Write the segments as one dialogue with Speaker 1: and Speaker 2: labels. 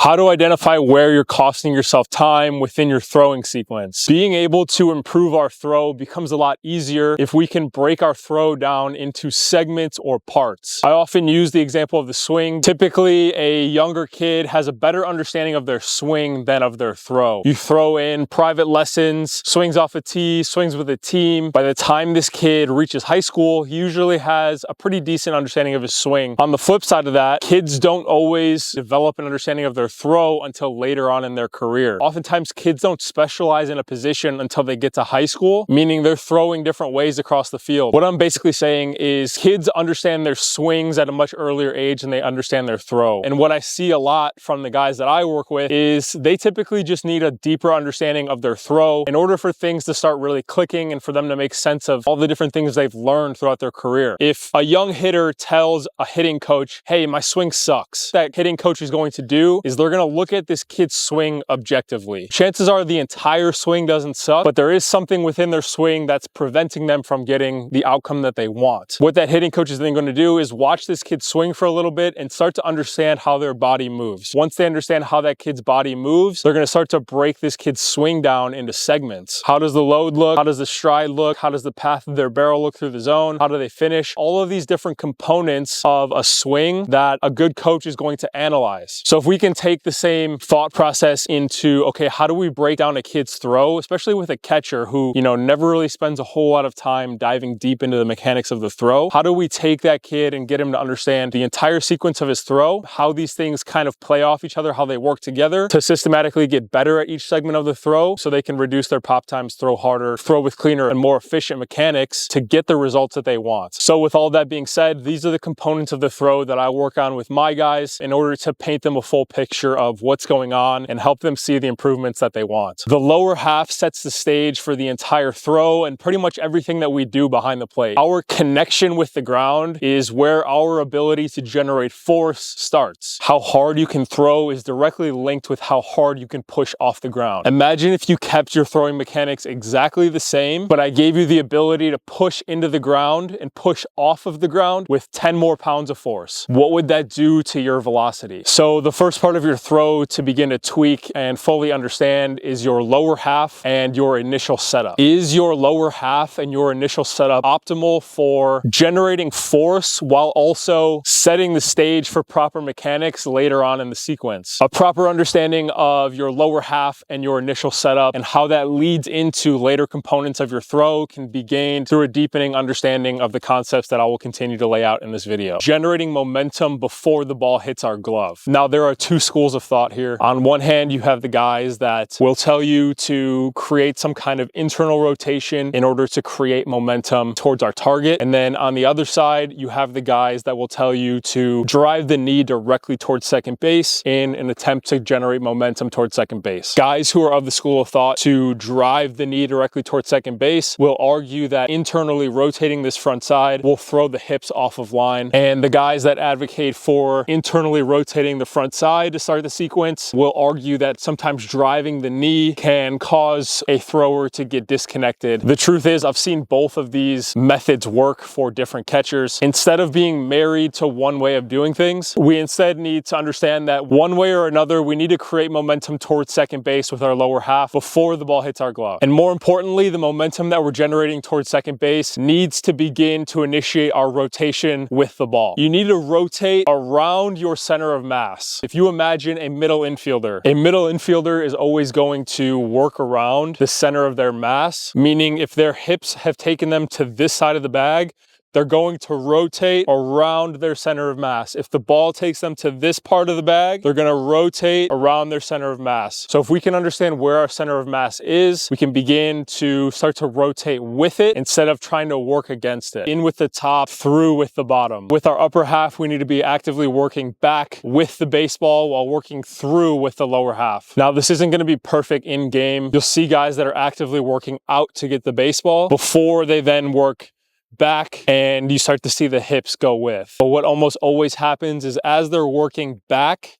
Speaker 1: How to identify where you're costing yourself time within your throwing sequence. Being able to improve our throw becomes a lot easier if we can break our throw down into segments or parts. I often use the example of the swing. Typically, a younger kid has a better understanding of their swing than of their throw. You throw in private lessons, swings off a tee, swings with a team. By the time this kid reaches high school, he usually has a pretty decent understanding of his swing. On the flip side of that, kids don't always develop an understanding of their throw until later on in their career. Oftentimes kids don't specialize in a position until they get to high school, meaning they're throwing different ways across the field. What I'm basically saying is kids understand their swings at a much earlier age than they understand their throw. And what I see a lot from the guys that I work with is they typically just need a deeper understanding of their throw in order for things to start really clicking and for them to make sense of all the different things they've learned throughout their career. If a young hitter tells a hitting coach, hey, my swing sucks, that hitting coach is going to do is they're going to look at this kid's swing objectively. Chances are the entire swing doesn't suck, but there is something within their swing that's preventing them from getting the outcome that they want. What that hitting coach is then going to do is watch this kid swing for a little bit and start to understand how their body moves. Once they understand how that kid's body moves, they're going to start to break this kid's swing down into segments. How does the load look? How does the stride look? How does the path of their barrel look through the zone? How do they finish? All of these different components of a swing that a good coach is going to analyze. So if we can take the same thought process into, okay, how do we break down a kid's throw, especially with a catcher who, never really spends a whole lot of time diving deep into the mechanics of the throw? How do we take that kid and get him to understand the entire sequence of his throw, how these things kind of play off each other, how they work together to systematically get better at each segment of the throw so they can reduce their pop times, throw harder, throw with cleaner and more efficient mechanics to get the results that they want. So with all that being said, these are the components of the throw that I work on with my guys in order to paint them a full picture of what's going on and help them see the improvements that they want. The lower half sets the stage for the entire throw and pretty much everything that we do behind the plate. Our connection with the ground is where our ability to generate force starts. How hard you can throw is directly linked with how hard you can push off the ground. Imagine if you kept your throwing mechanics exactly the same, but I gave you the ability to push into the ground and push off of the ground with 10 more pounds of force. What would that do to your velocity? So the first part of your throw to begin to tweak and fully understand is your lower half and your initial setup. Is your lower half and your initial setup optimal for generating force while also setting the stage for proper mechanics later on in the sequence? A proper understanding of your lower half and your initial setup and how that leads into later components of your throw can be gained through a deepening understanding of the concepts that I will continue to lay out in this video. Generating momentum before the ball hits our glove. Now, there are two schools of thought here. On one hand, you have the guys that will tell you to create some kind of internal rotation in order to create momentum towards our target. And then on the other side, you have the guys that will tell you to drive the knee directly towards second base in an attempt to generate momentum towards second base. Guys who are of the school of thought to drive the knee directly towards second base will argue that internally rotating this front side will throw the hips off of line. And the guys that advocate for internally rotating the front side to start the sequence will argue that sometimes driving the knee can cause a thrower to get disconnected. The truth is, I've seen both of these methods work for different catchers. Instead of being married to one way of doing things, we instead need to understand that one way or another, we need to create momentum towards second base with our lower half before the ball hits our glove. And more importantly, the momentum that we're generating towards second base needs to begin to initiate our rotation with the ball. You need to rotate around your center of mass. If you imagine a middle infielder is always going to work around the center of their mass, meaning if their hips have taken them to this side of the bag, they're going to rotate around their center of mass. If the ball takes them to this part of the bag, they're gonna rotate around their center of mass. So if we can understand where our center of mass is, we can begin to start to rotate with it instead of trying to work against it. In with the top, through with the bottom. With our upper half, we need to be actively working back with the baseball while working through with the lower half. Now, this isn't gonna be perfect in game. You'll see guys that are actively working out to get the baseball before they then work back and you start to see the hips go with. But what almost always happens is as they're working back,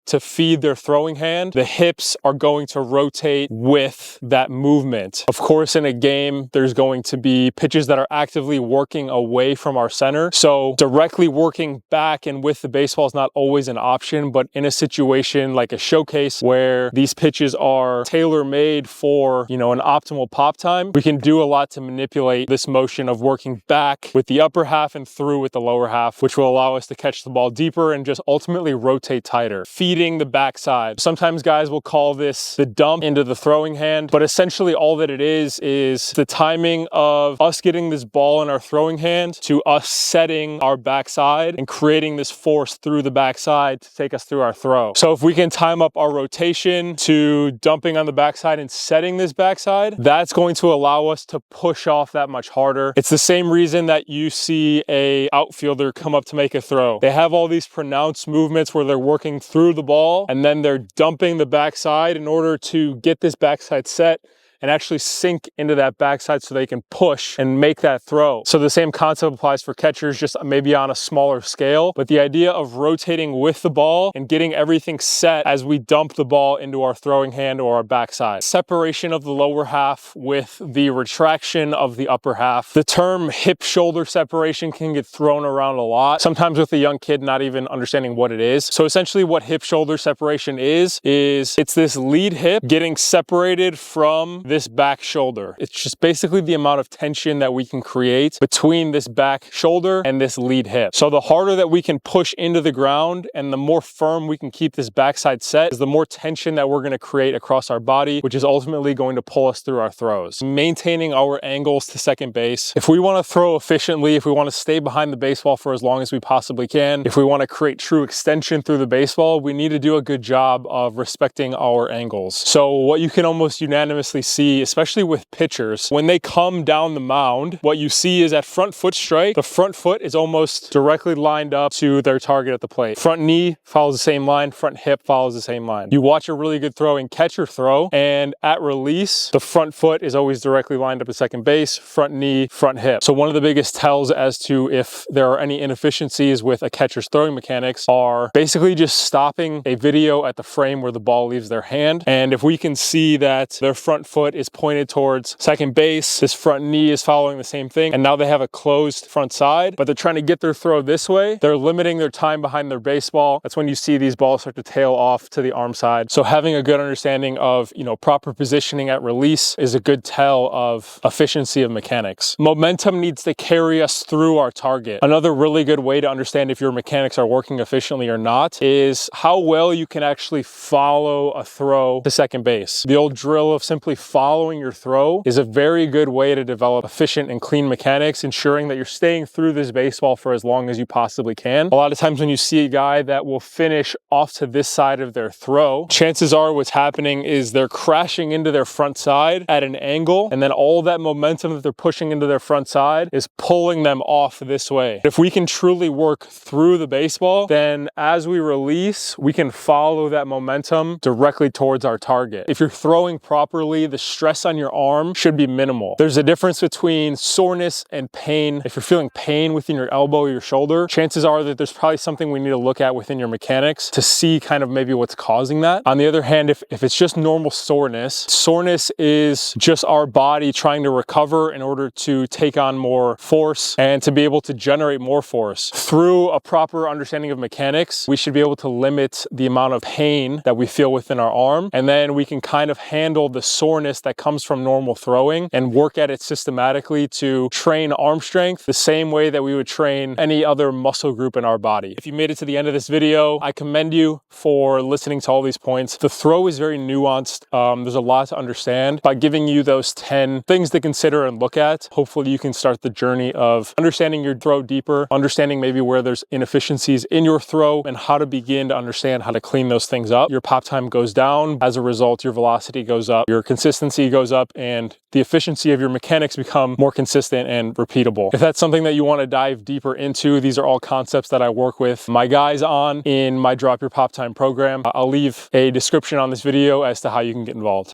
Speaker 1: to feed their throwing hand, the hips are going to rotate with that movement. Of course, in a game, there's going to be pitches that are actively working away from our center. So directly working back and with the baseball is not always an option, but in a situation like a showcase where these pitches are tailor-made for, an optimal pop time, we can do a lot to manipulate this motion of working back with the upper half and through with the lower half, which will allow us to catch the ball deeper and just ultimately rotate tighter. Feeding the backside. Sometimes guys will call this the dump into the throwing hand, but essentially all that it is the timing of us getting this ball in our throwing hand to us setting our backside and creating this force through the backside to take us through our throw. So if we can time up our rotation to dumping on the backside and setting this backside, that's going to allow us to push off that much harder. It's the same reason that you see a outfielder come up to make a throw. They have all these pronounced movements where they're working through the ball and then they're dumping the backside in order to get this backside set and actually sink into that backside so they can push and make that throw. So the same concept applies for catchers, just maybe on a smaller scale. But the idea of rotating with the ball and getting everything set as we dump the ball into our throwing hand or our backside. Separation of the lower half with the retraction of the upper half. The term hip-shoulder separation can get thrown around a lot, sometimes with a young kid not even understanding what it is. So essentially what hip-shoulder separation is it's this lead hip getting separated from this back shoulder. It's just basically the amount of tension that we can create between this back shoulder and this lead hip. So the harder that we can push into the ground and the more firm we can keep this backside set is the more tension that we're going to create across our body, which is ultimately going to pull us through our throws. Maintaining our angles to second base. If we want to throw efficiently, if we want to stay behind the baseball for as long as we possibly can, if we want to create true extension through the baseball, we need to do a good job of respecting our angles. So what you can almost unanimously see, especially with pitchers, when they come down the mound, what you see is at front foot strike, the front foot is almost directly lined up to their target at the plate. Front knee follows the same line, front hip follows the same line. You watch a really good throwing catcher throw, and at release, the front foot is always directly lined up to second base, front knee, front hip. So one of the biggest tells as to if there are any inefficiencies with a catcher's throwing mechanics are basically just stopping a video at the frame where the ball leaves their hand. And if we can see that their front foot is pointed towards second base, this front knee is following the same thing, and now they have a closed front side, but they're trying to get their throw this way, they're limiting their time behind their baseball. That's when you see these balls start to tail off to the arm side. So having a good understanding of, proper positioning at release is a good tell of efficiency of mechanics. Momentum needs to carry us through our target. Another really good way to understand if your mechanics are working efficiently or not is how well you can actually follow a throw to second base. The old drill of simply following your throw is a very good way to develop efficient and clean mechanics, ensuring that you're staying through this baseball for as long as you possibly can. A lot of times when you see a guy that will finish off to this side of their throw, chances are what's happening is they're crashing into their front side at an angle, and then all that momentum that they're pushing into their front side is pulling them off this way. If we can truly work through the baseball, then as we release, we can follow that momentum directly towards our target. If you're throwing properly, the stress on your arm should be minimal. There's a difference between soreness and pain. If you're feeling pain within your elbow or your shoulder, chances are that there's probably something we need to look at within your mechanics to see kind of maybe what's causing that. On the other hand, if it's just normal soreness is just our body trying to recover in order to take on more force and to be able to generate more force. Through a proper understanding of mechanics, we should be able to limit the amount of pain that we feel within our arm, and then we can kind of handle the soreness that comes from normal throwing and work at it systematically to train arm strength the same way that we would train any other muscle group in our body. If you made it to the end of this video, I commend you for listening to all these points. The throw is very nuanced. There's a lot to understand. By giving you those 10 things to consider and look at, hopefully you can start the journey of understanding your throw deeper, understanding maybe where there's inefficiencies in your throw, and how to begin to understand how to clean those things up. Your pop time goes down. As a result, your velocity goes up, your consistency goes up, and the efficiency of your mechanics become more consistent and repeatable. If that's something that you want to dive deeper into, these are all concepts that I work with my guys on in my Drop Your Pop Time program. I'll leave a description on this video as to how you can get involved.